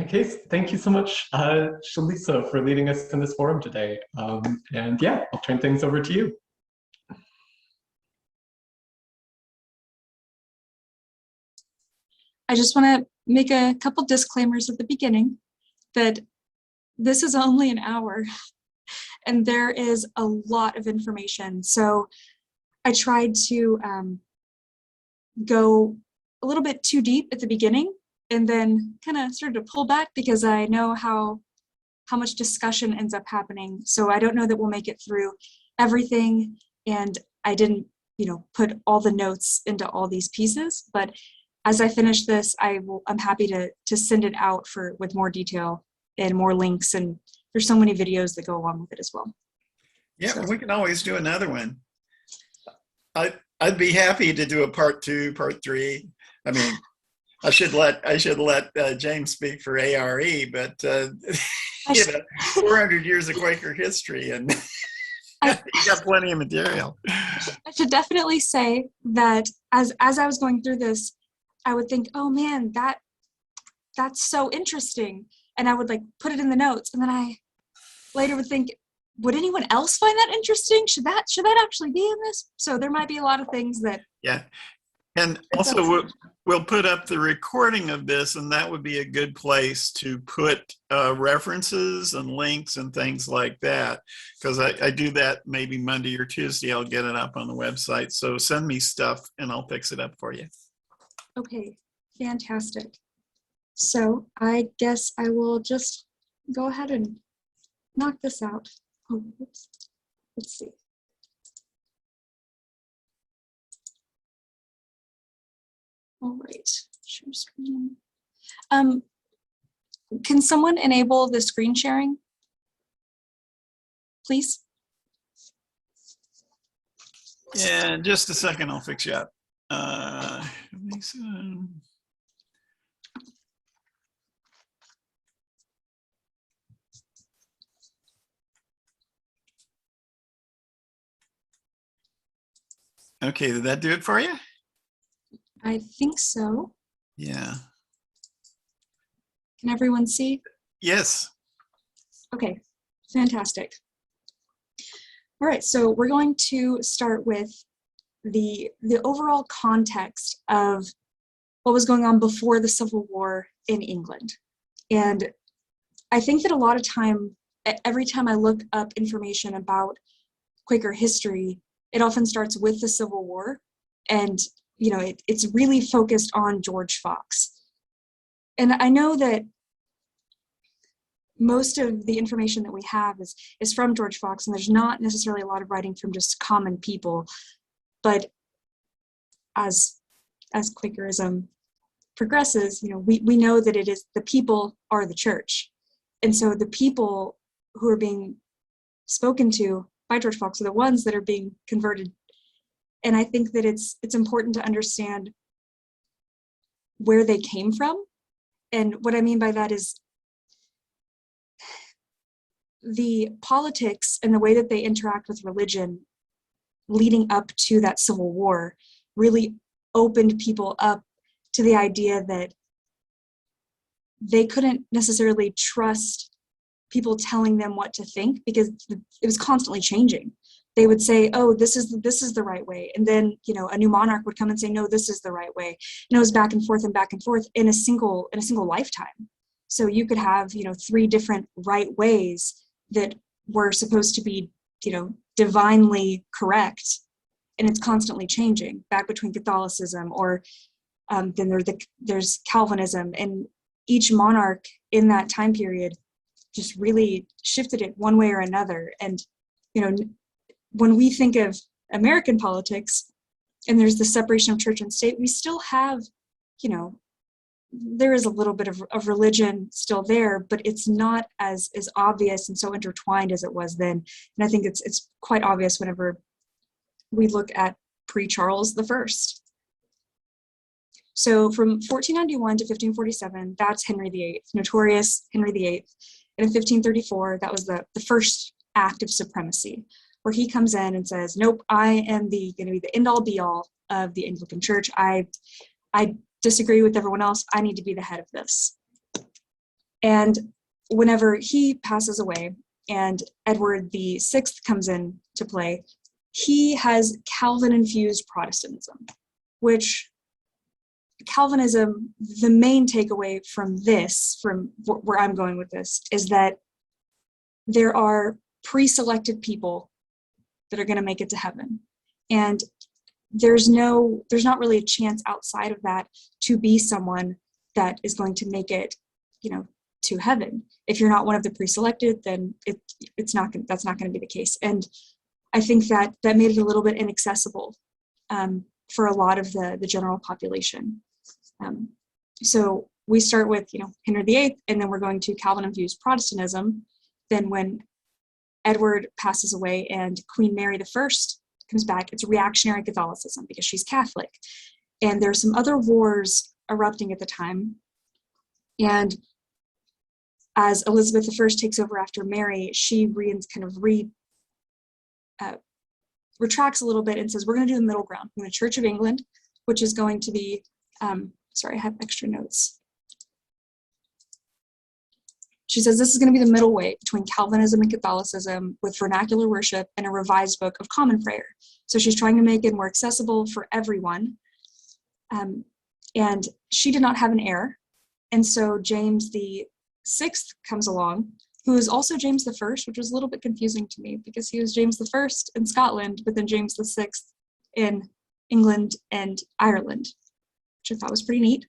Okay, thank you so much, Shalisa, for leading us in this forum today. And yeah, I'll turn things over to you. I just want to make a couple disclaimers at the beginning that this is only an hour and there is a lot of information. So I tried to go a little bit too deep at the beginning and then kind of started to pull back because I know how much discussion ends up happening. So I don't know that we'll make it through everything, and I didn't, put all the notes into all these pieces, but as I finish this, I'm happy to send it out with more detail and more links, and there's so many videos that go along with it as well. Yeah, so we can always do another one. I'd be happy to do a part 2, part 3. I mean, I should let James speak for ARE, but 400 years of Quaker history, and you got plenty of material. I should definitely say that as I was going through this, I would think, oh man, that's so interesting, and I would put it in the notes, and then I later would think, would anyone else find that interesting? Should that actually be in this? So there might be a lot of things that. Yeah, and also we'll put up the recording of this, and that would be a good place to put references and links and things like that, because I do that maybe Monday or Tuesday. I'll get it up on the website. So send me stuff and I'll fix it up for you. Okay, fantastic. So I guess I will just go ahead and knock this out. Oh, oops. Let's see. All right, share screen. Can someone enable the screen sharing, please? Yeah, just a second, I'll fix you up. Okay, did that do it for you? I think so. Yeah. Can everyone see? Yes. Okay, fantastic. All right, so we're going to start with the overall context of what was going on before the Civil War in England. And I think that a lot of time, every time I look up information about Quaker history, it often starts with the Civil War, and it's really focused on George Fox. And I know that most of the information that we have is from George Fox, and there's not necessarily a lot of writing from just common people. But as Quakerism progresses, we know that it is the people are the church. And so the people who are being spoken to by George Fox are the ones that are being converted. And I think that it's important to understand where they came from. And what I mean by that is the politics and the way that they interact with religion leading up to that Civil War really opened people up to the idea that they couldn't necessarily trust people telling them what to think, because it was constantly changing. They would say, oh, this is the right way, and then a new monarch would come and say, no, this is the right way. And it was back and forth in a single lifetime. So you could have 3 different right ways that were supposed to be divinely correct, and it's constantly changing back between Catholicism or then there's Calvinism, and each monarch in that time period just really shifted it one way or another. And when we think of American politics and there's the separation of church and state, we still have there is a little bit of religion still there, but it's not as obvious and so intertwined as it was then. And I think it's quite obvious whenever we look at pre-Charles I. So from 1491 to 1547, that's Henry VIII, notorious Henry VIII. And in 1534, that was the first act of supremacy, where he comes in and says, nope, I am going to be the end-all be-all of the Anglican Church. I disagree with everyone else. I need to be the head of this. And whenever he passes away and Edward VI comes in to play, he has Calvin-infused Protestantism, which Calvinism, the main takeaway from this, from where I'm going with this, is that there are pre-selected people that are going to make it to heaven. And there's not really a chance outside of that to be someone that is going to make it, to heaven. If you're not one of the pre-selected, then that's not going to be the case. And I think that made it a little bit inaccessible for a lot of the general population. So we start with, Henry VIII, and then we're going to Calvin-infused Protestantism. Then when Edward passes away and Queen Mary I comes back, it's reactionary Catholicism because she's Catholic. And there's some other wars erupting at the time. And as Elizabeth I takes over after Mary, she retracts a little bit and says, we're going to do the middle ground. We're the Church of England, which is going to be, sorry, I have extra notes. She says this is going to be the middle way between Calvinism and Catholicism with vernacular worship and a revised book of common prayer. So she's trying to make it more accessible for everyone. And she did not have an heir. And so James VI comes along, who is also James I, which was a little bit confusing to me because he was James I in Scotland, but then James VI in England and Ireland, which I thought was pretty neat.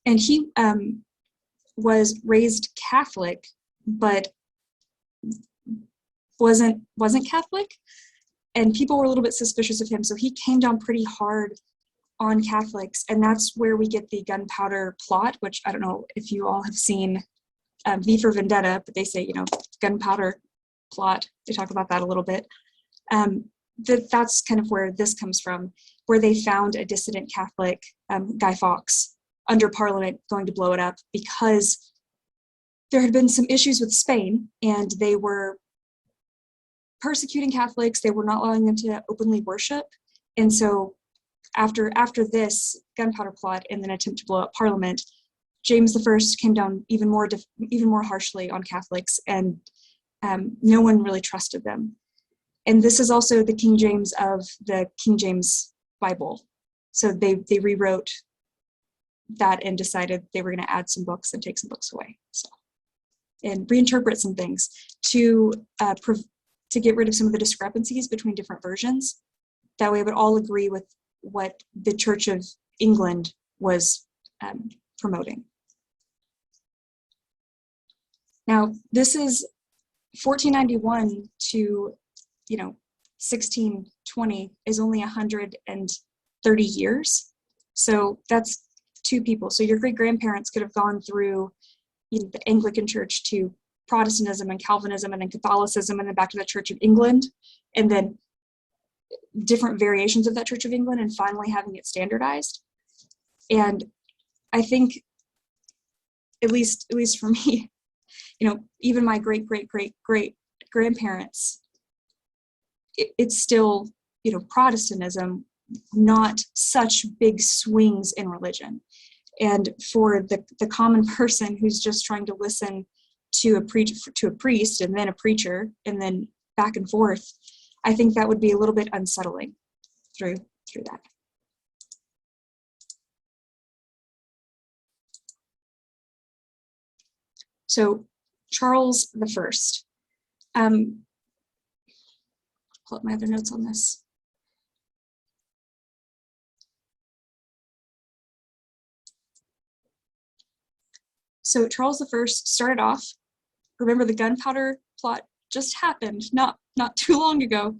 And he was raised Catholic, but wasn't Catholic, and people were a little bit suspicious of him. So he came down pretty hard on Catholics, and that's where we get the gunpowder plot, which I don't know if you all have seen V for Vendetta, but they say, gunpowder plot. They talk about that a little bit. That's kind of where this comes from, where they found a dissident Catholic, Guy Fawkes, under Parliament going to blow it up because there had been some issues with Spain and they were persecuting Catholics. They were not allowing them to openly worship. And so after this gunpowder plot and an attempt to blow up Parliament, James I came down even more harshly on Catholics, and no one really trusted them. And this is also the King James of the King James Bible. So they rewrote that and decided they were going to add some books and take some books away, and reinterpret some things to get rid of some of the discrepancies between different versions. That way it would all agree with what the Church of England was promoting. Now, this is 1491 to 1620 is only 130 years. So that's two people. So your great-grandparents could have gone through the Anglican Church to Protestantism and Calvinism and then Catholicism and then back to the Church of England, and then different variations of that Church of England, and finally having it standardized. And I think, at least for me, even my great-great-great-great-grandparents, it's still, Protestantism, not such big swings in religion. And for the common person who's just trying to listen to a priest and then a preacher and then back and forth, I think that would be a little bit unsettling through that. So Charles I. Pull up my other notes on this. So Charles I started off, remember the gunpowder plot just happened not too long ago.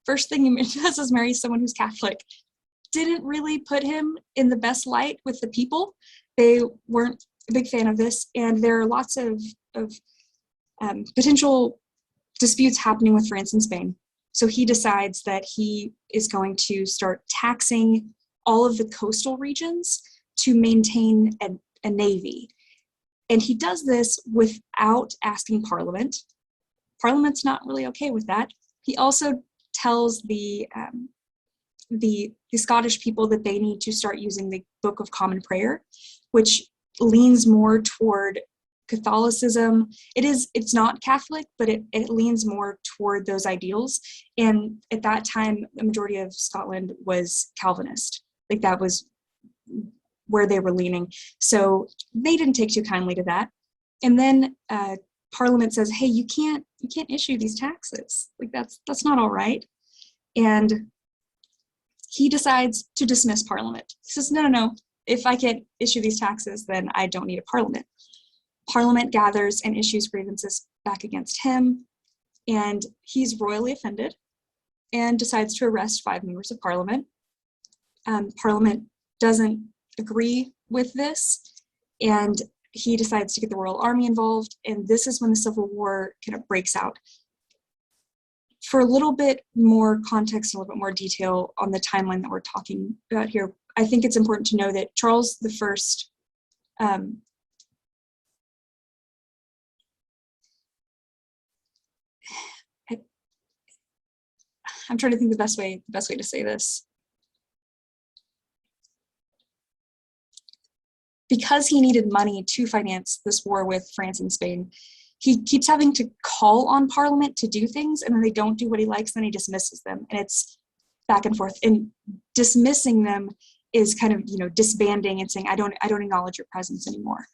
First thing he does is marry someone who's Catholic. Didn't really put him in the best light with the people. They weren't a big fan of this, and there are lots of potential disputes happening with France and Spain. So he decides that he is going to start taxing all of the coastal regions to maintain a navy. And he does this without asking Parliament. Parliament's not really okay with that. He also tells the Scottish people that they need to start using the Book of Common Prayer, which leans more toward Catholicism. It's not Catholic, but it leans more toward those ideals. And at that time, the majority of Scotland was Calvinist. Like that was where they were leaning. So they didn't take too kindly to that. And then Parliament says, hey, you can't issue these taxes. Like that's not all right. And he decides to dismiss Parliament. He says, no. If I can't issue these taxes, then I don't need a Parliament. Parliament gathers and issues grievances back against him, and he's royally offended and decides to arrest 5 members of Parliament. Parliament doesn't agree with this, and he decides to get the Royal Army involved, and this is when the Civil War kind of breaks out. For a little bit more context, a little bit more detail on the timeline that we're talking about here, I think it's important to know that Charles I, I'm trying to think the best way to say this. Because he needed money to finance this war with France and Spain, he keeps having to call on Parliament to do things, and then they don't do what he likes, then he dismisses them. And it's back and forth. And dismissing them is kind of, disbanding and saying, I don't acknowledge your presence anymore.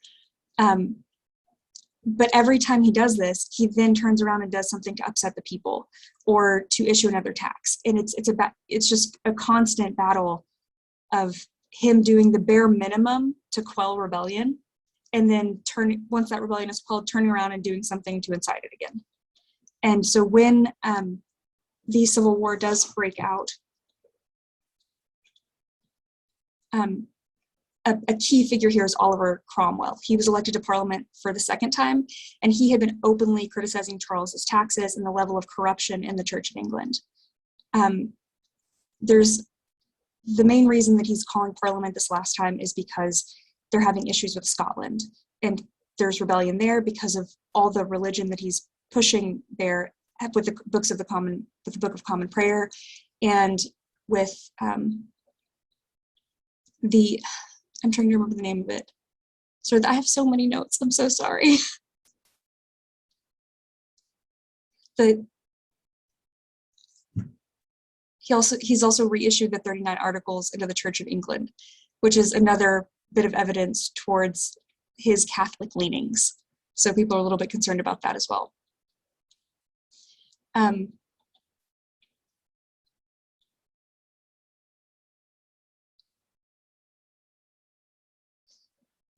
But every time he does this, he then turns around and does something to upset the people or to issue another tax. And it's just a constant battle of him doing the bare minimum to quell rebellion, and then once that rebellion is quelled, turning around and doing something to incite it again. And so when the Civil War does break out, a key figure here is Oliver Cromwell. He was elected to Parliament for the 2nd time, and he had been openly criticizing Charles's taxes and the level of corruption in the Church of England. There's the main reason that he's calling Parliament this last time is because they're having issues with Scotland, and there's rebellion there because of all the religion that he's pushing there with the Book of Common Prayer, and with I'm trying to remember the name of it. So I have so many notes. I'm so sorry. He's also reissued the 39 Articles into the Church of England, which is another bit of evidence towards his Catholic leanings. So people are a little bit concerned about that as well.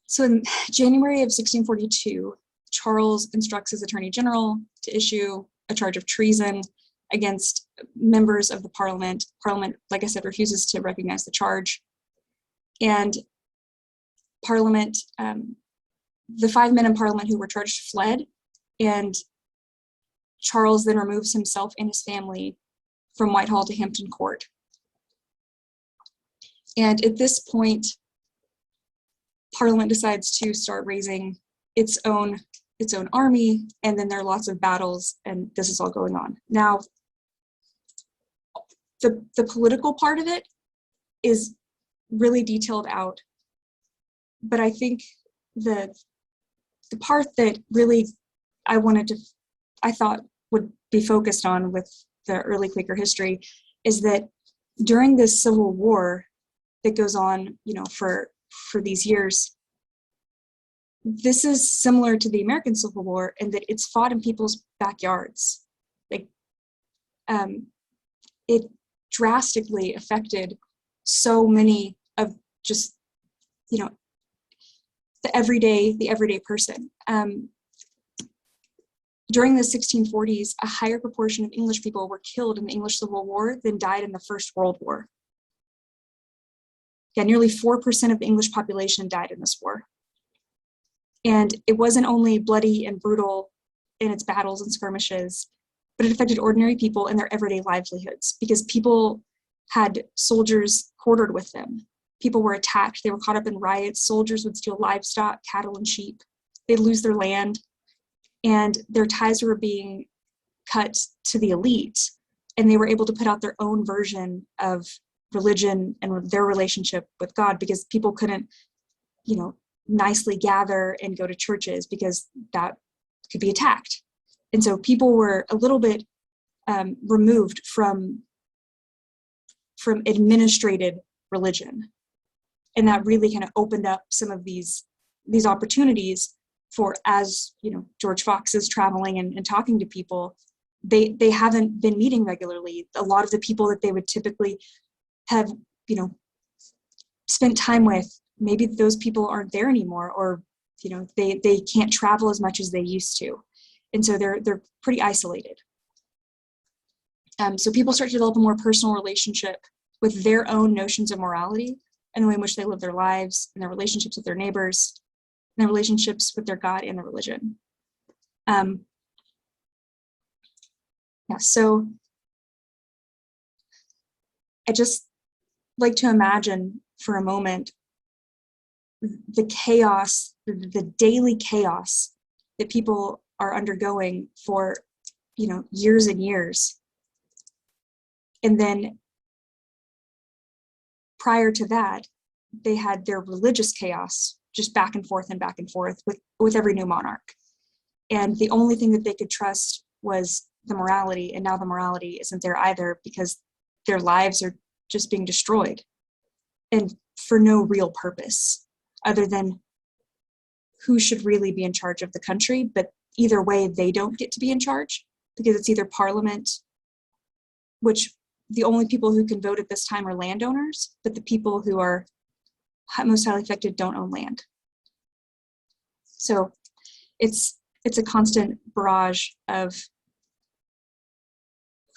So in January of 1642, Charles instructs his Attorney General to issue a charge of treason against members of the Parliament. Parliament, like I said, refuses to recognize the charge. And Parliament, the 5 men in Parliament who were charged fled, and Charles then removes himself and his family from Whitehall to Hampton Court. And at this point, Parliament decides to start raising its own army, and then there are lots of battles, and this is all going on. Now, the political part of it is really detailed out, but I think the part that really I thought would be focused on with the early Quaker history is that during this Civil War that goes on, for these years, this is similar to the American Civil War in that it's fought in people's backyards. Like, it drastically affected so many of just, the everyday person. During the 1640s, a higher proportion of English people were killed in the English Civil War than died in the First World War. Yeah, nearly 4% of the English population died in this war. And it wasn't only bloody and brutal in its battles and skirmishes, but it affected ordinary people in their everyday livelihoods because people had soldiers quartered with them. People were attacked. They were caught up in riots. Soldiers would steal livestock, cattle, and sheep. They'd lose their land, and their ties were being cut to the elite, and they were able to put out their own version of religion and their relationship with God because people couldn't, nicely gather and go to churches because that could be attacked. And so people were a little bit removed from administrated religion. And that really kind of opened up some of these opportunities for, as you know, George Fox is traveling and talking to people, they haven't been meeting regularly. A lot of the people that they would typically have, you know, spent time with, maybe those people aren't there anymore, or, you know, they can't travel as much as they used to. And so they're pretty isolated. So people start to develop a more personal relationship with their own notions of morality and the way in which they live their lives, and their relationships with their neighbors, and their relationships with their God and their religion. So I just like to imagine for a moment the chaos, the daily chaos that people are undergoing for, you know, years and years. And then prior to that, they had their religious chaos just back and forth with every new monarch. And the only thing that they could trust was the morality, and now the morality isn't there either because their lives are just being destroyed, and for no real purpose other than who should really be in charge of the country. But either way, they don't get to be in charge because it's either Parliament, which the only people who can vote at this time are landowners, but the people who are most highly affected don't own land. So it's a constant barrage of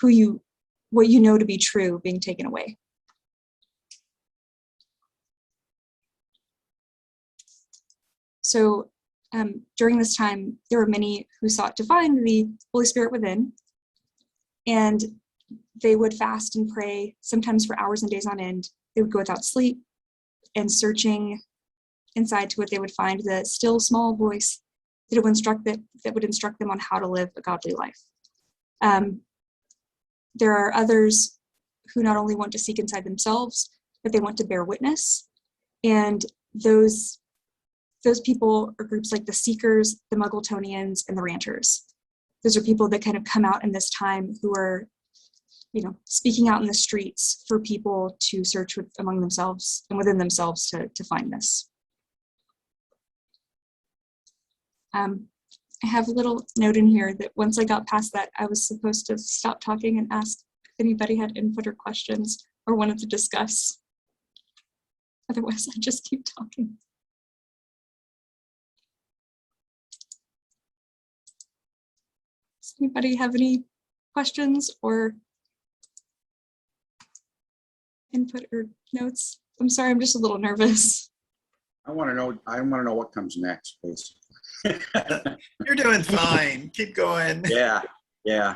what you know to be true being taken away. So during this time, there were many who sought to find the Holy Spirit within, and they would fast and pray, sometimes for hours and days on end. They would go without sleep and searching inside to what they would find, the still small voice that would instruct them on how to live a godly life. There are others who not only want to seek inside themselves, but they want to bear witness. And those people are groups like the Seekers, the Muggletonians, and the Ranters. Those are people that kind of come out in this time who are, you know, speaking out in the streets for people to search among themselves and within themselves to find this. I have a little note in here that once I got past that, I was supposed to stop talking and ask if anybody had input or questions or wanted to discuss. Otherwise, I just keep talking. Does anybody have any questions or input or notes? I'm sorry, I'm just a little nervous. I want to know what comes next, please. You're doing fine. Keep going. Yeah.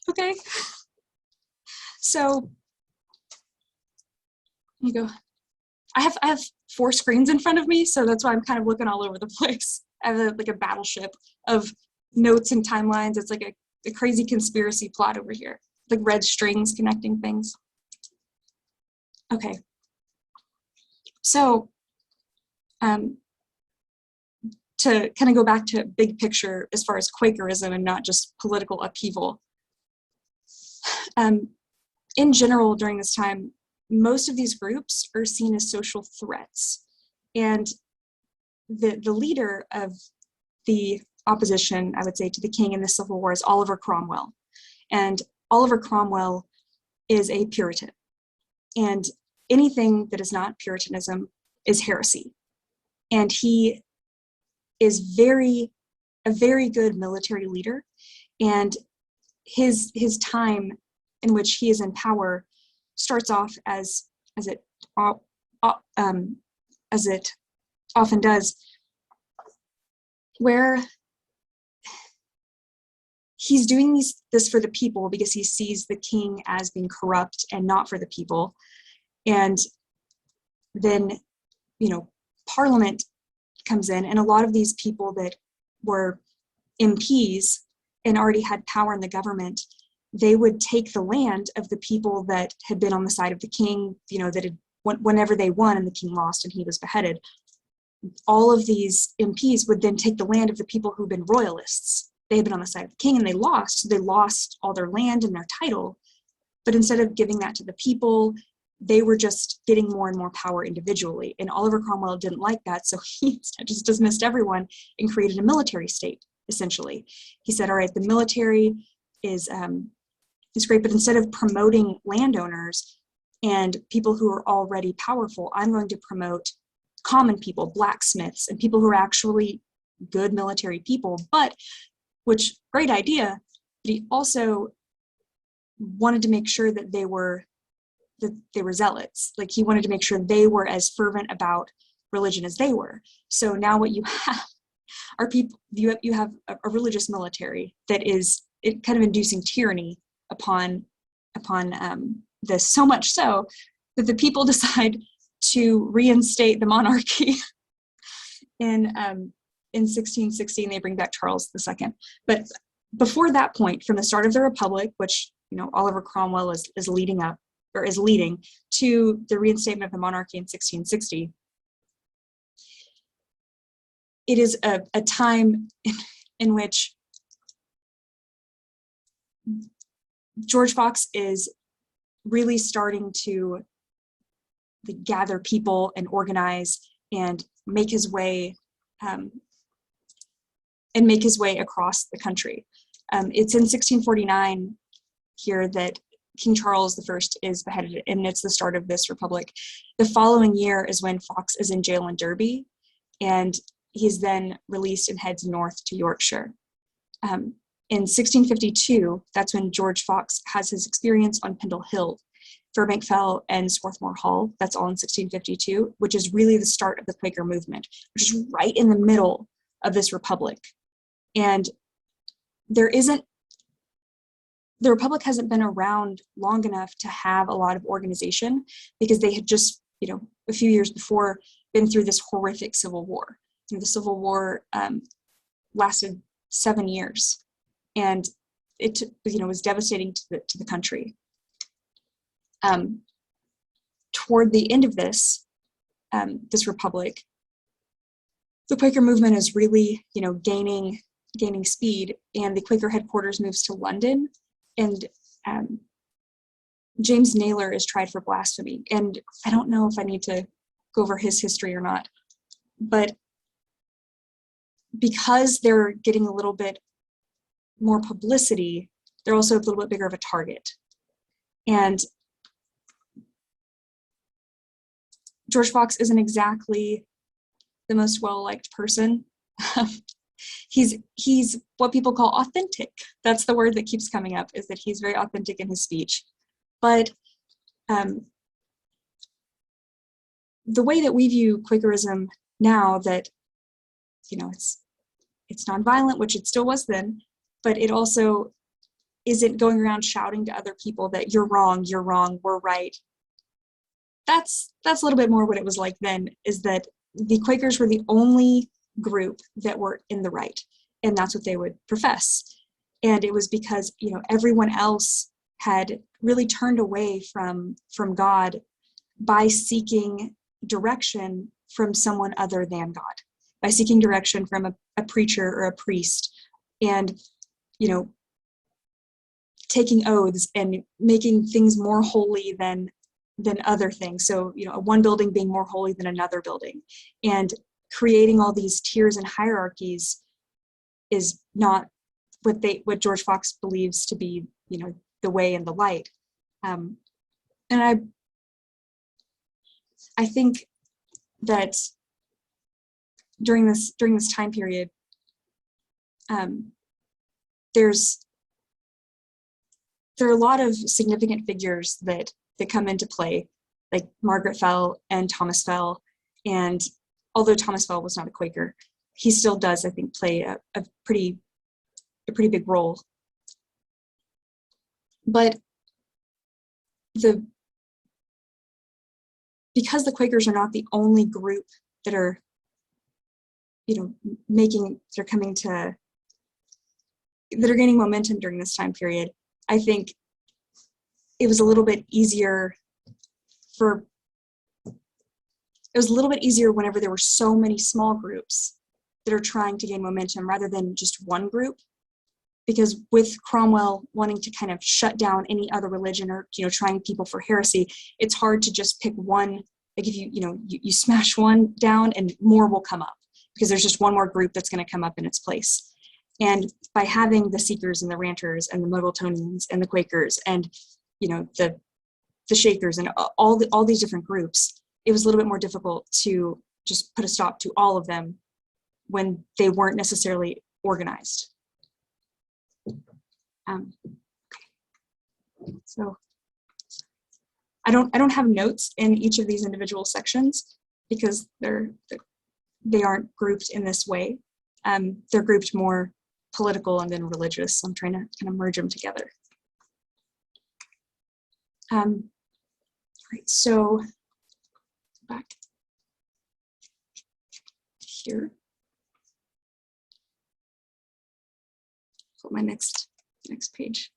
Okay. So, you go. I have 4 screens in front of me, so that's why I'm kind of looking all over the place. I have like a battleship of notes and timelines. It's like a crazy conspiracy plot over here, like red strings connecting things. Okay. So, to kind of go back to big picture as far as Quakerism and not just political upheaval. In general, during this time, most of these groups are seen as social threats. And the leader of the opposition, I would say, to the king in the Civil War is Oliver Cromwell. And Oliver Cromwell is a Puritan. And anything that is not Puritanism is heresy. And he is a very good military leader. And his time in which he is in power starts off as it often does, where he's doing this for the people because he sees the king as being corrupt and not for the people. And then, you know, Parliament comes in, and a lot of these people that were MPs and already had power in the government, they would take the land of the people that had been on the side of the king, you know, that had whenever they won and the king lost and he was beheaded, all of these MPs would then take the land of the people who'd been royalists. They had been on the side of the king and they lost. So they lost all their land and their title. But instead of giving that to the people, they were just getting more and more power individually. And Oliver Cromwell didn't like that. So he just dismissed everyone and created a military state, essentially. He said, all right, the military is great, but instead of promoting landowners and people who are already powerful, I'm going to promote common people, blacksmiths, and people who are actually good military people. But, which, great idea, but he also wanted to make sure that they were zealots. Like, he wanted to make sure they were as fervent about religion as they were. So now what you have are people, you have a religious military that is kind of inducing tyranny upon this, so much so that the people decide to reinstate the monarchy in 1616. They bring back Charles II. But before that point, from the start of the Republic, which, you know, Oliver Cromwell is leading to the reinstatement of the monarchy in 1660, it is a time in which George Fox is really starting to gather people and organize and make his way across the country. It's in 1649 here that King Charles I is beheaded, and it's the start of this republic. The following year is when Fox is in jail in Derby, and he's then released and heads north to Yorkshire. In 1652, that's when George Fox has his experience on Pendle Hill, Fairbank Fell, and Swarthmore Hall. That's all in 1652, which is really the start of the Quaker movement, which is right in the middle of this republic. And the republic hasn't been around long enough to have a lot of organization, because they had just, you know, a few years before been through this horrific civil war. You know, the Civil War lasted 7 years, and it, you know, was devastating to the country. Toward the end of this republic, the Quaker movement is really, you know, gaining speed, and the Quaker headquarters moves to London, and James Naylor is tried for blasphemy. And I don't know if I need to go over his history or not, but because they're getting a little bit more publicity, they're also a little bit bigger of a target. And George Fox isn't exactly the most well-liked person. He's what people call authentic. That's the word that keeps coming up, is that he's very authentic in his speech. But the way that we view Quakerism now, that, you know, it's nonviolent, which it still was then, but it also isn't going around shouting to other people that you're wrong, we're right. That's a little bit more what it was like then, is that the Quakers were the only group that were in the right, and that's what they would profess. And it was because, you know, everyone else had really turned away from God by seeking direction from someone other than God, by seeking direction from a preacher or a priest, and, you know, taking oaths and making things more holy than other things. So, you know, one building being more holy than another building, and creating all these tiers and hierarchies is not what George Fox believes to be, you know, the way and the light. And I think that during this time period, there are a lot of significant figures that come into play, like Margaret Fell and Thomas Fell. And although Thomas Fell was not a Quaker, he still does, I think, play a pretty big role. But because the Quakers are not the only group that are, you know, that are gaining momentum during this time period, I think it was a little bit easier for it was a little bit easier whenever there were so many small groups that are trying to gain momentum rather than just one group. Because with Cromwell wanting to kind of shut down any other religion or, trying people for heresy, it's hard to just pick one. Like if you smash one down and more will come up because there's just one more group that's going to come up in its place. And by having the Seekers and the Ranters and the Muggletonians and the Quakers and, the Shakers and all these different groups, it was a little bit more difficult to just put a stop to all of them when they weren't necessarily organized. So I don't have notes in each of these individual sections because they aren't grouped in this way. They're grouped more political and then religious. So I'm trying to kind of merge them together. Right, so back here. Put my next page.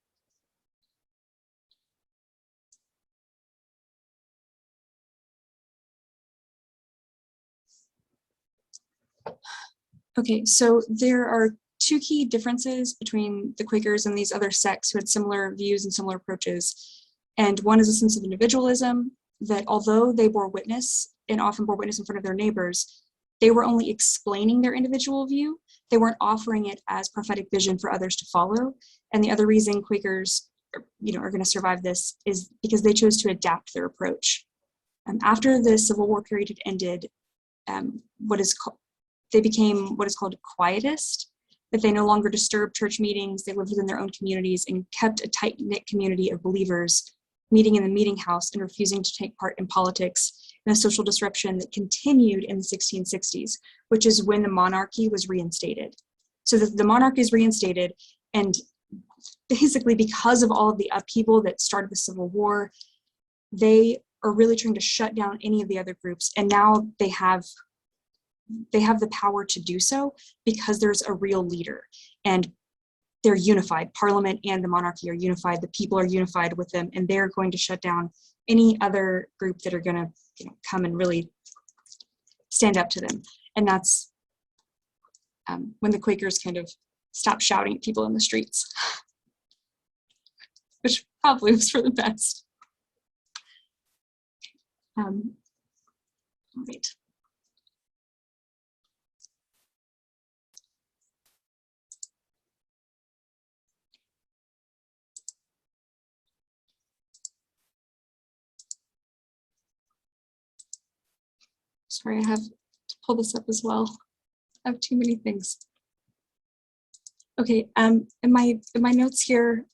Okay, so there are two key differences between the Quakers and these other sects who had similar views and similar approaches. And one is a sense of individualism, that although they bore witness and often bore witness in front of their neighbors, they were only explaining their individual view. They weren't offering it as prophetic vision for others to follow. And the other reason Quakers are going to survive this is because they chose to adapt their approach. After the Civil War period had ended, they became what is called Quietist, that they no longer disturbed church meetings, they lived within their own communities and kept a tight-knit community of believers meeting in the meeting house and refusing to take part in politics and a social disruption that continued in the 1660s, which is when the monarchy was reinstated. So the monarchy is reinstated, and basically because of all of the upheaval that started the Civil War, they are really trying to shut down any of the other groups, and now they have the power to do so because there's a real leader and they're unified. Parliament and the monarchy are unified. The people are unified with them, and they're going to shut down any other group that are going to come and really stand up to them. And that's when the Quakers kind of stopped shouting at people in the streets, which probably was for the best. Right. Sorry, I have to pull this up as well. I have too many things. Okay, in my notes here,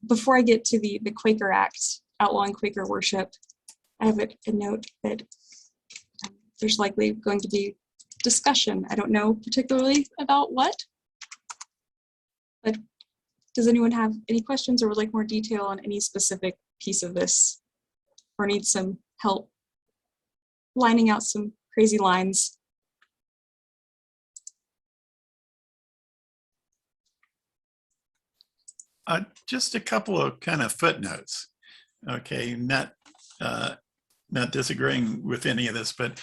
before I get to the Quaker Act outlawing Quaker worship, I have a note that there's likely going to be discussion. I don't know particularly about what, but does anyone have any questions or would like more detail on any specific piece of this, or need some help lining out some crazy lines? Just a couple of kind of footnotes. Okay, not disagreeing with any of this, but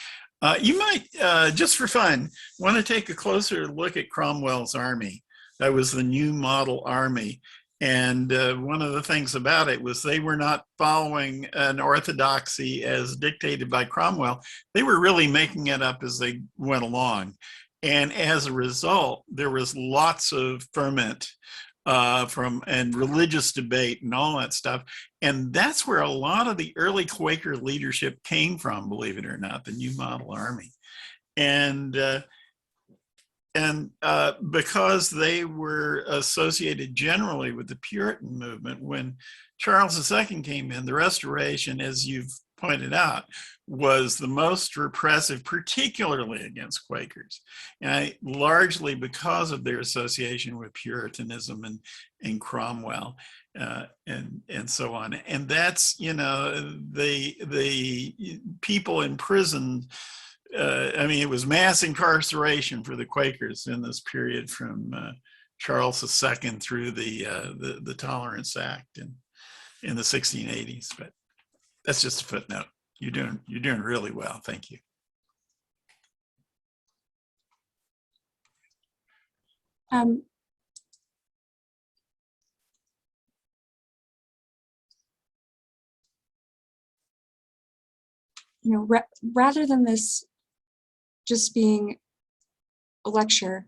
you might, just for fun, want to take a closer look at Cromwell's army. That was the New Model Army. And one of the things about it was they were not following an orthodoxy as dictated by Cromwell. They were really making it up as they went along. And as a result, there was lots of ferment and religious debate and all that stuff. And that's where a lot of the early Quaker leadership came from, believe it or not, the New Model Army. And because they were associated generally with the Puritan movement, when Charles II came in, the Restoration, as you've pointed out, was the most repressive, particularly against Quakers, and largely because of their association with Puritanism and Cromwell and so on. And that's, the people imprisoned. I mean, it was mass incarceration for the Quakers in this period from Charles II through the Tolerance Act in the 1680s. But That's just a footnote. You're doing really well. Thank you. You know, rather than this just being a lecture,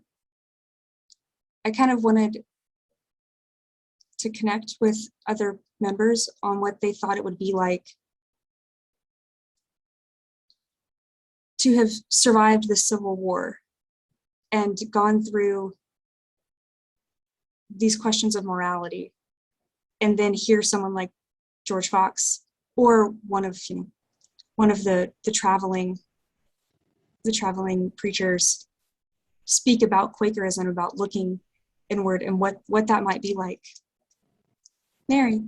I kind of wanted to connect with other members on what they thought it would be like to have survived the Civil War and gone through these questions of morality, and then hear someone like George Fox or one of the traveling preachers speak about Quakerism, about looking inward and what that might be like. Mary.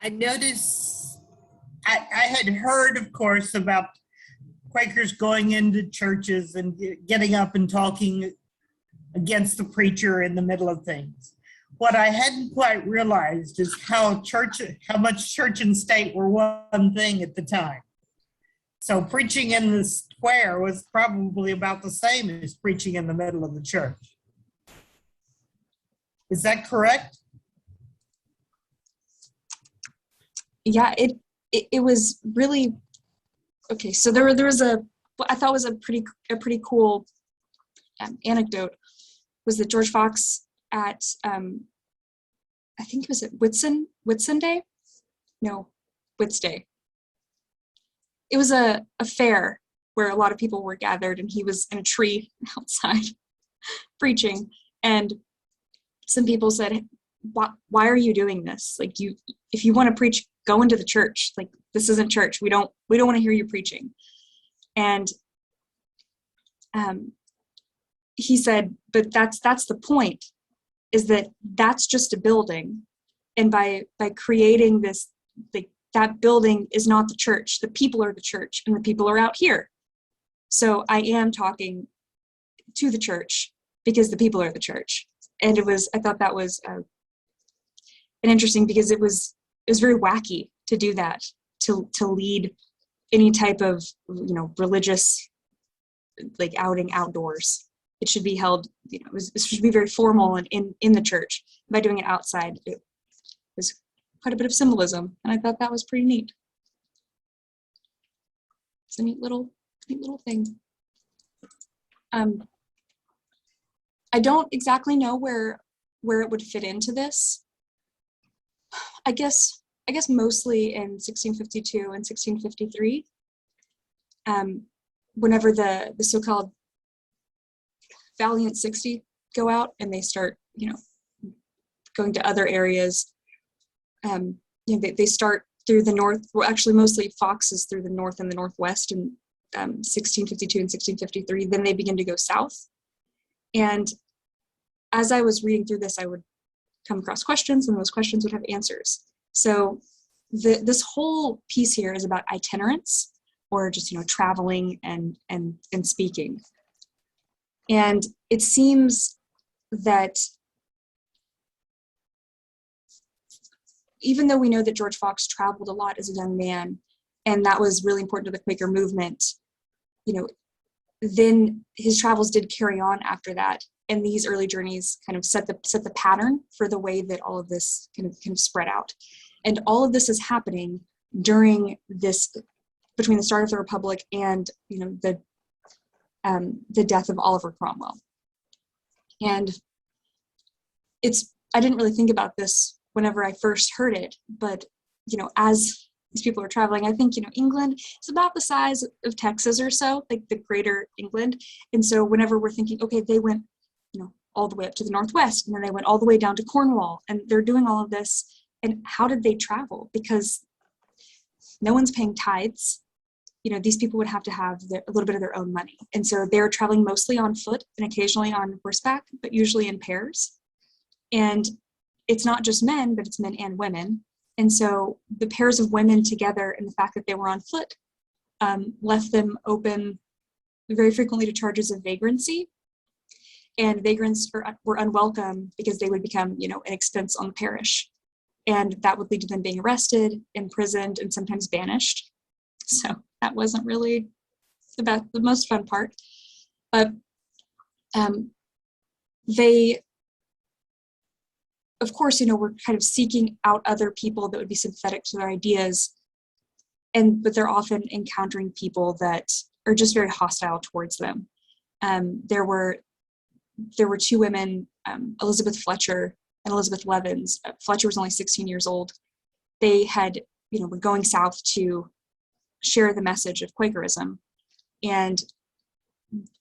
I noticed, I had heard, of course, about Quakers going into churches and getting up and talking against the preacher in the middle of things. What I hadn't quite realized is how much church and state were one thing at the time. So preaching in the square was probably about the same as preaching in the middle of the church. Is that correct? Yeah, it was really okay. So there was what I thought was a pretty cool anecdote was that George Fox at I think it was at Whitsunday? No, Whitday. It was a fair where a lot of people were gathered, and he was in a tree outside preaching. And some people said, why are you doing this? Like, if you want to preach, go into the church. Like, this isn't church. We don't want to hear you preaching. And he said, but that's the point, is that that's just a building. And by creating this, that building is not the church. The people are the church, and the people are out here. So I am talking to the church because the people are the church. And I thought that was an interesting, because it was very wacky to do that, to lead any type of, religious outing outdoors. It should be held, it should be very formal and in the church. By doing it outside, it was quite a bit of symbolism, and I thought that was pretty neat. It's a neat little thing. I don't exactly know where it would fit into this. I guess mostly in 1652 and 1653, whenever the so-called Valiant 60 go out and they start, going to other areas. They start through the north. Well, actually, mostly Fox is through the north and the northwest in 1652 and 1653. Then they begin to go south. And as I was reading through this, I would come across questions, and those questions would have answers. So this whole piece here is about itinerance, or just traveling and speaking. And it seems that even though we know that George Fox traveled a lot as a young man, and that was really important to the Quaker movement, then his travels did carry on after that. And these early journeys kind of set the pattern for the way that all of this kind of spread out. And all of this is happening during this, between the start of the Republic and the death of Oliver Cromwell. And I didn't really think about this whenever I first heard it, but as these people are traveling, I think England is about the size of Texas or so, like the greater England. And so whenever we're thinking, okay, they went all the way up to the northwest, and then they went all the way down to Cornwall, and they're doing all of this, and how did they travel? Because no one's paying tithes. These people would have to have a little bit of their own money. And so they're traveling mostly on foot and occasionally on horseback, but usually in pairs. And it's not just men, but it's men and women. And so the pairs of women together, and the fact that they were on foot, left them open very frequently to charges of vagrancy. And vagrants were unwelcome because they would become, an expense on the parish. And that would lead to them being arrested, imprisoned, and sometimes banished. So that wasn't really the most fun part. But they, of course, were kind of seeking out other people that would be sympathetic to their ideas. But they're often encountering people that are just very hostile towards them. There were two women, Elizabeth Fletcher and Elizabeth Levins. Fletcher was only 16 years old. They had, were going south to share the message of Quakerism, and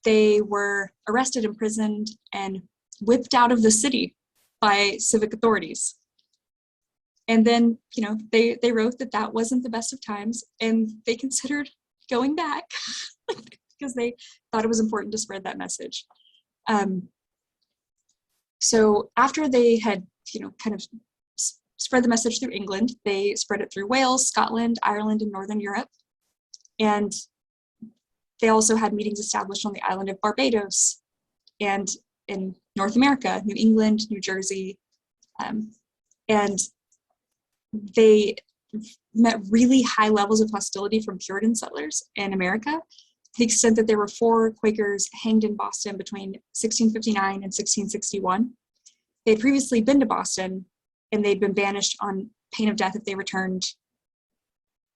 they were arrested, imprisoned, and whipped out of the city by civic authorities. And then, they wrote that wasn't the best of times, and they considered going back because they thought it was important to spread that message. So after they had, kind of spread the message through England, they spread it through Wales, Scotland, Ireland, and Northern Europe. And they also had meetings established on the island of Barbados and in North America, New England, New Jersey. And they met really high levels of hostility from Puritan settlers in America, to the extent that there were 4 Quakers hanged in Boston between 1659 and 1661. They had previously been to Boston, and they'd been banished on pain of death if they returned,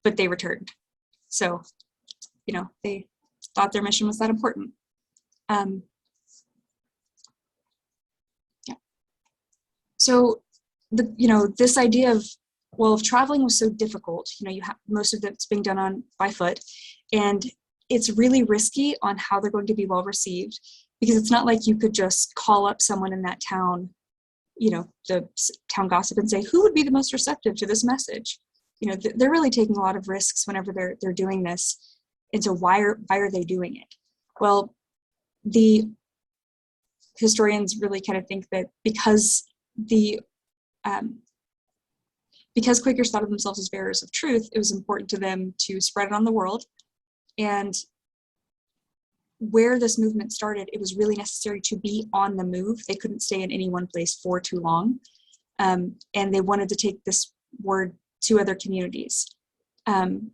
but they returned. So, they thought their mission was that important. Yeah. So, this idea of, well, if traveling was so difficult, you have most of it's being done by foot, and it's really risky on how they're going to be well received, because it's not like you could just call up someone in that town, the town gossip, and say, who would be the most receptive to this message? They're really taking a lot of risks whenever they're doing this. And so why are they doing it? Well, the historians really kind of think that because Quakers thought of themselves as bearers of truth, it was important to them to spread it on the world. And where this movement started, it was really necessary to be on the move. They couldn't stay in any one place for too long. And they wanted to take this word to other communities. And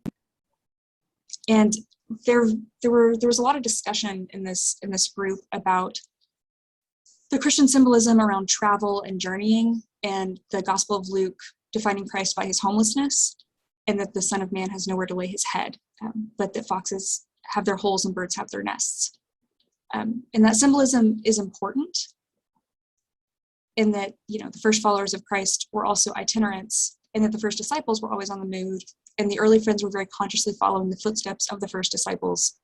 there was a lot of discussion in this group about the Christian symbolism around travel and journeying, and the Gospel of Luke defining Christ by his homelessness, and that the Son of Man has nowhere to lay his head, but that foxes have their holes and birds have their nests. And that symbolism is important in that, the first followers of Christ were also itinerants, and that the first disciples were always on the move, and the early friends were very consciously following the footsteps of the first disciples.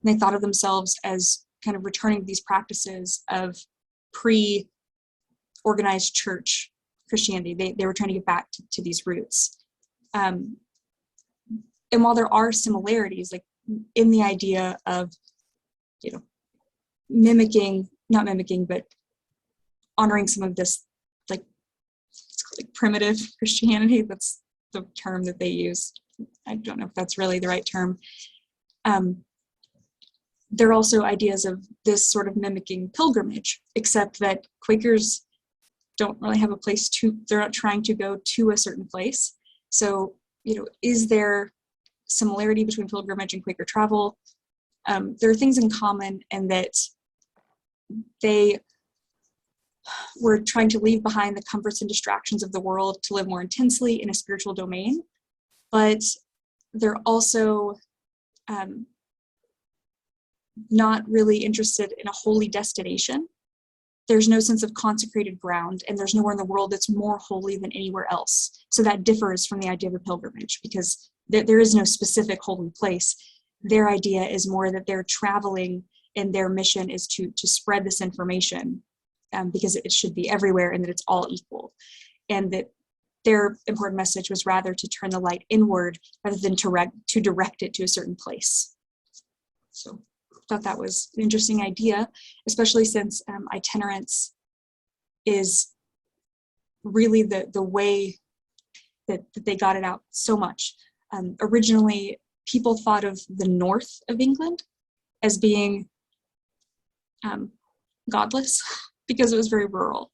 And they thought of themselves as kind of returning to these practices of pre-organized church Christianity. They were trying to get back to these roots. And while there are similarities, like in the idea of, not mimicking, but honoring some of this, like primitive Christianity, that's the term that they use. I don't know if that's really the right term. There are also ideas of this sort of mimicking pilgrimage, except that Quakers don't really have a place they're not trying to go to a certain place. So, is there similarity between pilgrimage and Quaker travel? There are things in common, and that they were trying to leave behind the comforts and distractions of the world to live more intensely in a spiritual domain, but they're also not really interested in a holy destination. There's no sense of consecrated ground, and there's nowhere in the world that's more holy than anywhere else. So that differs from the idea of a pilgrimage, because there is no specific holy place. Their idea is more that they're traveling, and their mission is to spread this information, because it should be everywhere, and that it's all equal. And that their important message was rather to turn the light inward rather than to direct it to a certain place. So I thought that was an interesting idea, especially since itinerance is really the way that they got it out so much. Originally, people thought of the north of England as being godless because it was very rural.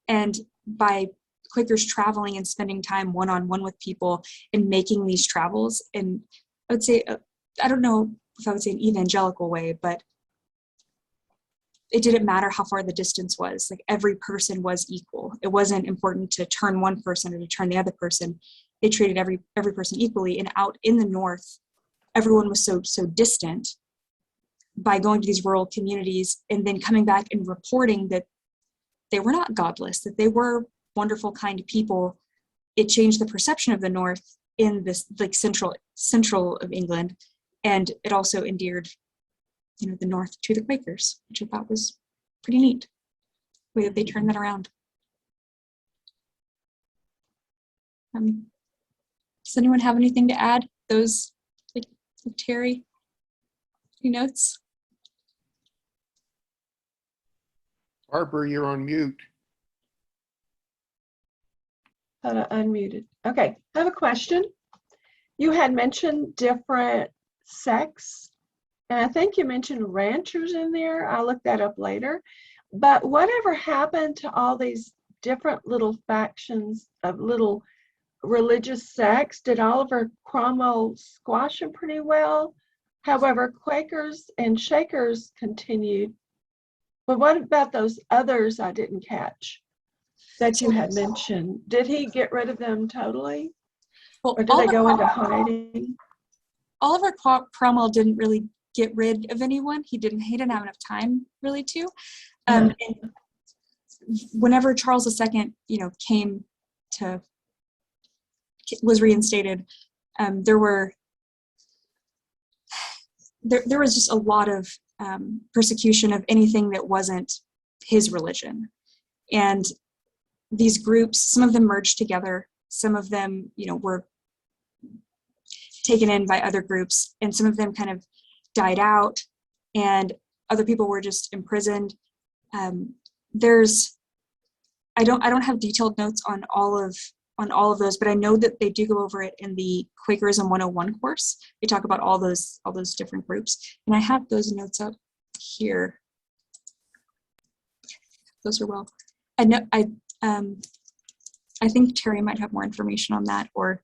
And by Quakers traveling and spending time one-on-one with people and making these travels. And I would say, I don't know if I would say an evangelical way, but it didn't matter how far the distance was. Like every person was equal. It wasn't important to turn one person or to turn the other person. They treated every person equally. And out in the North, everyone was so distant. By going to these rural communities and then coming back and reporting that they were not godless, that they were wonderful, kind people, it changed the perception of the North in this like central of England, and it also endeared, the North to the Quakers, which I thought was pretty neat, the way that they turned that around. Does anyone have anything to add? Those, like Terry, any notes? Barbara, you're on mute. Unmuted. Okay, I have a question. You had mentioned different sects, and I think you mentioned ranchers in there. I'll look that up later. But whatever happened to all these different little factions of little religious sects? Did Oliver Cromwell squash them pretty well? However, Quakers and Shakers continued. But what about those others I didn't catch that you had mentioned? Did he get rid of them totally? Well, Or did they go into hiding? Oliver Cromwell didn't really get rid of anyone. He didn't have enough time really to. And whenever Charles II, was reinstated, there was just a lot of persecution of anything that wasn't his religion. And these groups, some of them merged together, some of them, were taken in by other groups, and some of them kind of died out, and other people were just imprisoned. I don't have detailed notes on all of those, but I know that they do go over it in the Quakerism 101 course. They talk about all those different groups, and I have those notes up here. Those are well. I think Terry might have more information on that, or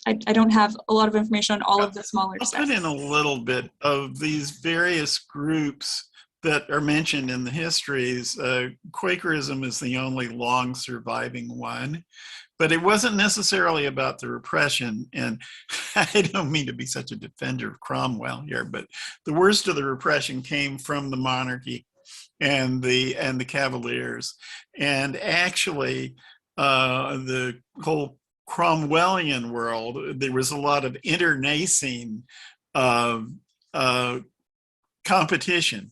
I don't have a lot of information on all of the smaller I'll sects. put in a little bit of these various groups that are mentioned in the histories. Quakerism is the only long surviving one, but it wasn't necessarily about the repression. And I don't mean to be such a defender of Cromwell here, but the worst of the repression came from the monarchy and the Cavaliers. And actually, the whole Cromwellian world, there was a lot of internecine competition.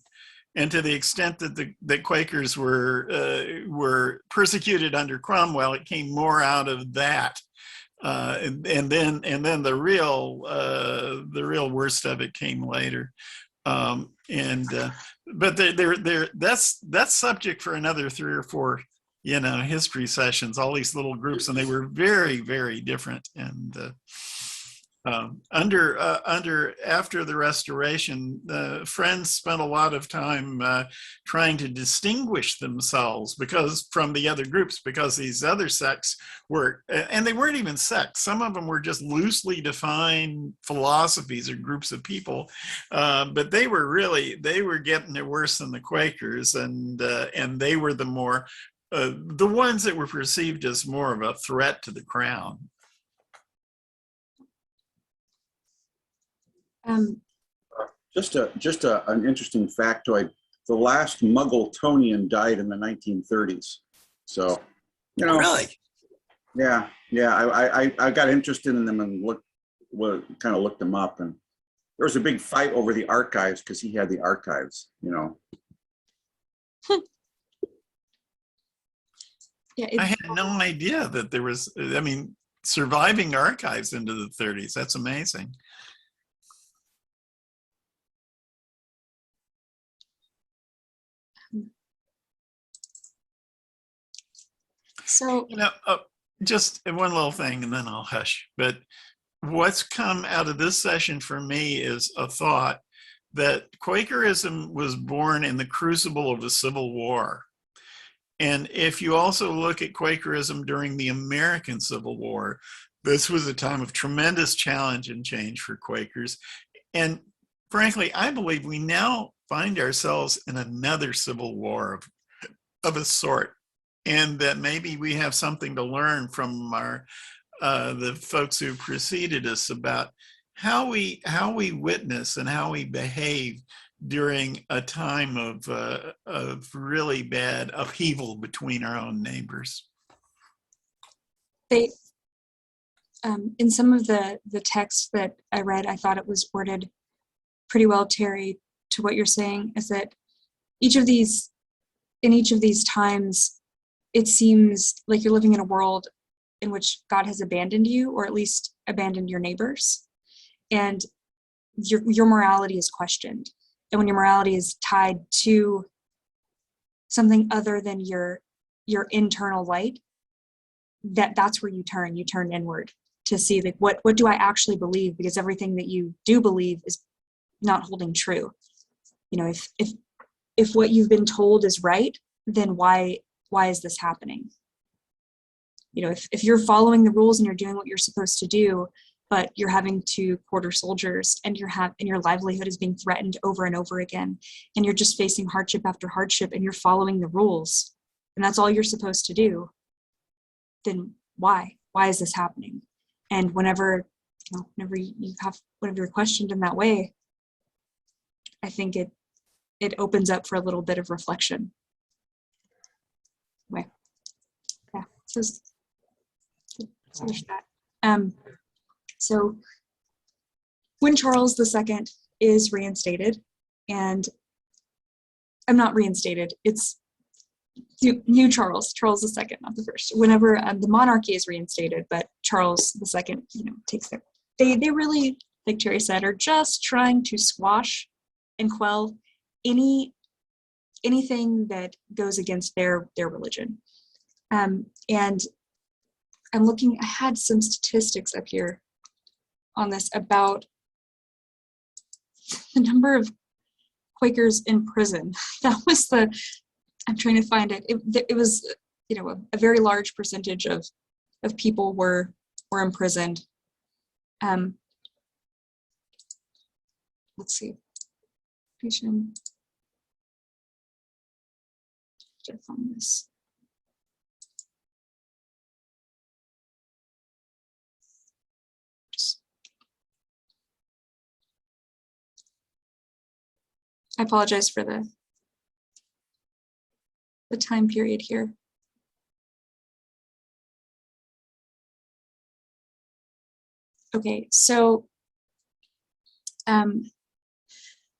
And to the extent that the Quakers were persecuted under Cromwell, it came more out of that, and then the real worst of it came later. But that's subject for another 3 or 4 history sessions. All these little groups, and they were very, very different. And after the Restoration, Friends spent a lot of time trying to distinguish themselves from the other groups, because these other sects were, and they weren't even sects. Some of them were just loosely defined philosophies or groups of people, but they were getting it worse than the Quakers, and they were the ones that were perceived as more of a threat to the crown. Just an interesting factoid. The last Muggletonian died in the 1930s. So, Really? Yeah. I got interested in them and kind of looked them up, and there was a big fight over the archives because he had the archives. Yeah, I had no idea that there was, surviving archives into the 30s. That's amazing. So, just one little thing and then I'll hush. But what's come out of this session for me is a thought that Quakerism was born in the crucible of the Civil War. And if you also look at Quakerism during the American Civil War, this was a time of tremendous challenge and change for Quakers. And frankly, I believe we now find ourselves in another civil war of a sort, and that maybe we have something to learn from the folks who preceded us about how we witness and how we behave during a time of really bad upheaval between our own neighbors. They, in some of the texts that I read, I thought it was worded pretty well, Terry, to what you're saying, is that in each of these times, it seems like you're living in a world in which God has abandoned you, or at least abandoned your neighbors, and your morality is questioned. And when your morality is tied to something other than your internal light, that's where you turn inward to see, like, what do I actually believe? Because everything that you do believe is not holding true. You know, if what you've been told is right, then why is this happening? You know, if you're following the rules and you're doing what you're supposed to do, but you're having to quarter soldiers and your livelihood is being threatened over and over again, and you're just facing hardship after hardship, and you're following the rules, and that's all you're supposed to do, then why is this happening? And whenever you're questioned in that way, I think it opens up for a little bit of reflection. Anyway, yeah, so there's that. So when Charles II is reinstated, and I'm not reinstated, it's new Charles II, not the first. Whenever the monarchy is reinstated, but Charles II, takes their, they really, like Terry said, are just trying to squash and quell anything that goes against their religion. And I'm looking, I had some statistics up here on this about the number of Quakers in prison. That was I'm trying to find it. It was, a very large percentage of people were imprisoned. Let's see. To find this. I apologize for the time period here. Okay, so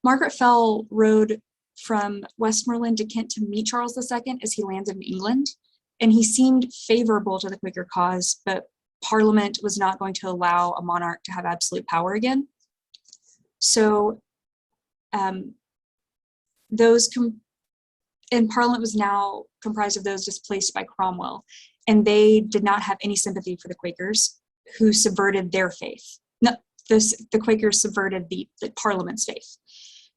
Margaret Fell rode from Westmoreland to Kent to meet Charles II as he landed in England, and he seemed favorable to the Quaker cause, but Parliament was not going to allow a monarch to have absolute power again. So and Parliament was now comprised of those displaced by Cromwell, and they did not have any sympathy for the Quakers, who subverted their faith. No, the Quakers subverted the Parliament's faith.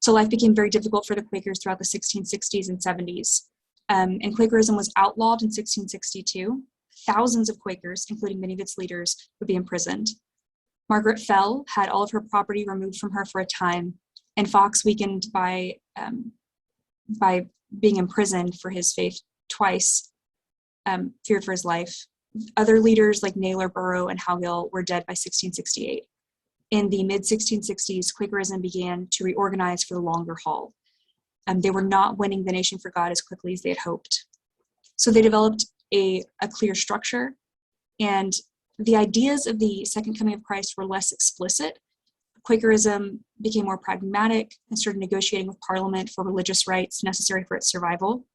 So life became very difficult for the Quakers throughout the 1660s and 70s. And Quakerism was outlawed in 1662. Thousands of Quakers, including many of its leaders, would be imprisoned. Margaret Fell had all of her property removed from her for a time, and Fox, weakened by being imprisoned for his faith twice, feared for his life. Other leaders like Naylor, Burrow, and Howgill were dead by 1668. In the mid-1660s, Quakerism began to reorganize for the longer haul. They were not winning the nation for God as quickly as they had hoped. So they developed a clear structure, and the ideas of the second coming of Christ were less explicit. Quakerism became more pragmatic and started negotiating with Parliament for religious rights necessary for its survival.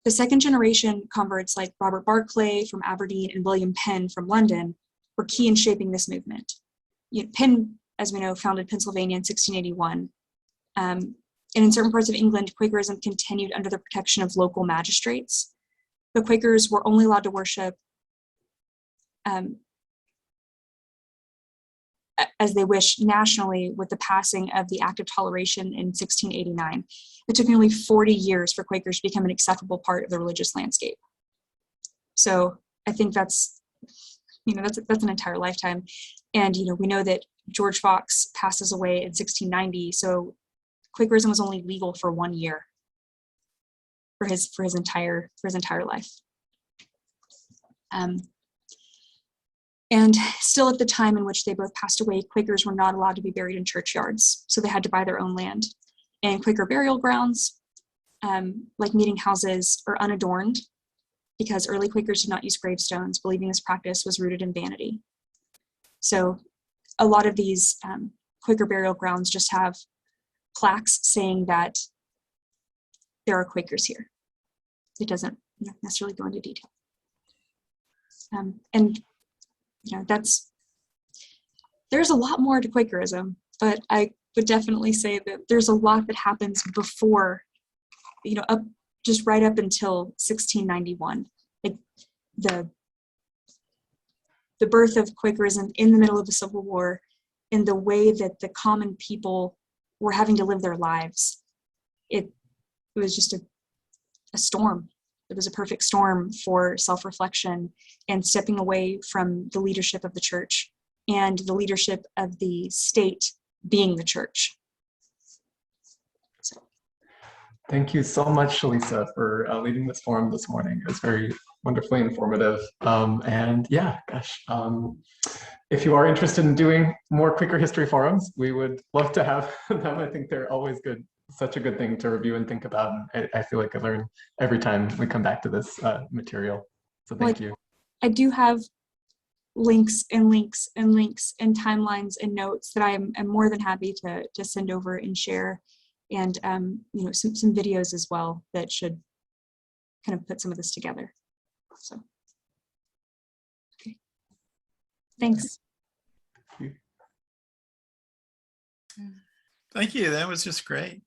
The second generation converts like Robert Barclay from Aberdeen and William Penn from London were key in shaping this movement. Penn, as we know, founded Pennsylvania in 1681. And in certain parts of England, Quakerism continued under the protection of local magistrates. The Quakers were only allowed to worship as they wish nationally with the passing of the Act of Toleration in 1689. It took nearly 40 years for Quakers to become an acceptable part of the religious landscape. So I think that's an entire lifetime. And, we know that George Fox passes away in 1690. So Quakerism was only legal for 1 year for his entire life. And still at the time in which they both passed away, Quakers were not allowed to be buried in churchyards. So they had to buy their own land. And Quaker burial grounds, like meeting houses, are unadorned because early Quakers did not use gravestones, believing this practice was rooted in vanity. So a lot of these Quaker burial grounds just have plaques saying that there are Quakers here. It doesn't necessarily go into detail. And there's a lot more to Quakerism, but I would definitely say that there's a lot that happens before, just right up until 1691. Like the birth of Quakerism in the middle of the Civil War, in the way that the common people were having to live their lives. It was just a storm. It was a perfect storm for self-reflection and stepping away from the leadership of the church and the leadership of the state being the church. So. Thank you so much, Shalisa, for leading this forum this morning. It was very wonderfully informative. And yeah, gosh, if you are interested in doing more Quaker history forums, we would love to have them. I think they're always good. Such a good thing to review and think about. And I feel like I learn every time we come back to this material. So thank you. I do have links and timelines and notes that I'm more than happy to send over and share, and some videos as well that should kind of put some of this together. So, okay, thanks. Thank you. That was just great.